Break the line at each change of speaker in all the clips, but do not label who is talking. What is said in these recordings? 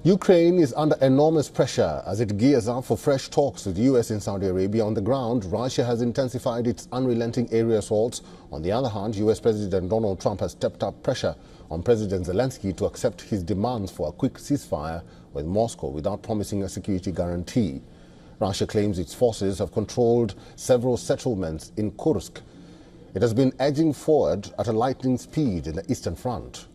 Ukraine is under enormous pressure as it gears up for fresh talks with the US and Saudi Arabia. On the ground, Russia has intensified its unrelenting aerial assaults. On the other hand, US President Donald Trump has stepped up pressure on President Zelensky to accept his demands for a quick ceasefire with Moscow without promising a security guarantee. Russia claims its forces have controlled several settlements in Kursk. It has been edging forward at a lightning speed in the Eastern Front.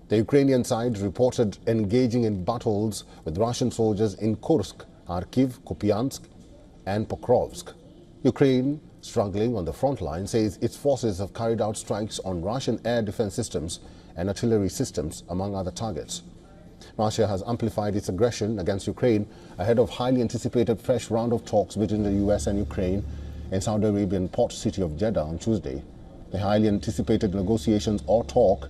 The Ukrainian side reported engaging in battles with Russian soldiers in Kursk, Kharkiv, Kupiansk and Pokrovsk. Ukraine, struggling on the front line, says its forces have carried out strikes on Russian air defense systems and artillery systems, among other targets. Russia has amplified its aggression against Ukraine ahead of highly anticipated fresh round of talks between the US and Ukraine in Saudi Arabian port city of Jeddah on Tuesday. The highly anticipated negotiations or talk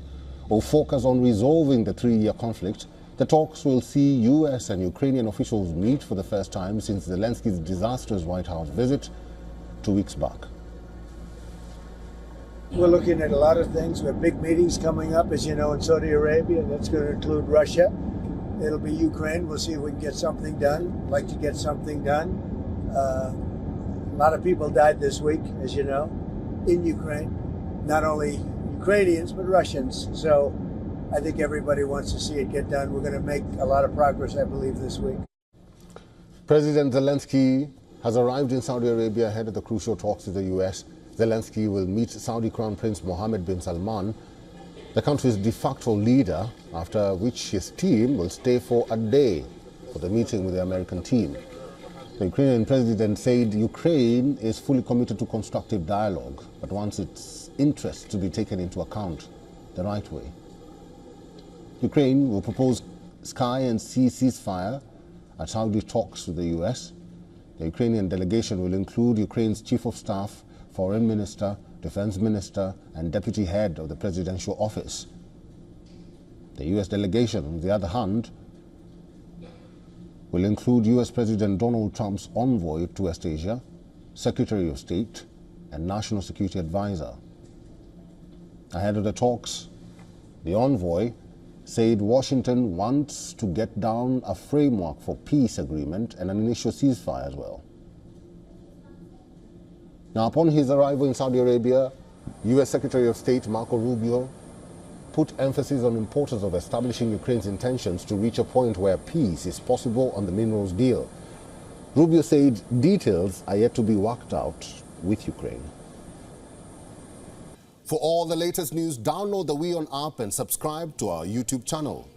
will focus on resolving the three-year conflict. The talks will see US and Ukrainian officials meet for the first time since Zelensky's disastrous White House visit 2 weeks back.
We're looking at a lot of things. We have big meetings coming up, as you know, in Saudi Arabia. That's going to include Russia. It'll be Ukraine. We'll see if we can get something done. I'd like to get something done. A lot of people died this week, as you know, in Ukraine. Not only Ukrainians, but Russians. So I think everybody wants to see it get done. We're going to make a lot of progress, I believe, this week.
President Zelensky has arrived in Saudi Arabia ahead of the crucial talks with the US. Zelensky will meet Saudi Crown Prince Mohammed bin Salman, the country's de facto leader, after which his team will stay for a day for the meeting with the American team. The Ukrainian president said Ukraine is fully committed to constructive dialogue, but wants its interests to be taken into account the right way. Ukraine will propose sky and sea ceasefire at Saudi talks with the US. The Ukrainian delegation will include Ukraine's Chief of Staff, Foreign Minister, Defense Minister, and Deputy Head of the Presidential Office. The US delegation, on the other hand, will include US President Donald Trump's envoy to West Asia, Secretary of State, and National Security Advisor. Ahead of the talks, the envoy said Washington wants to get down a framework for peace agreement and an initial ceasefire as well. Now, upon his arrival in Saudi Arabia, U.S. Secretary of State Marco Rubio put emphasis on the importance of establishing Ukraine's intentions to reach a point where peace is possible on the minerals deal. Rubio said details are yet to be worked out with Ukraine. For all the latest news, download the WION app and subscribe to our YouTube channel.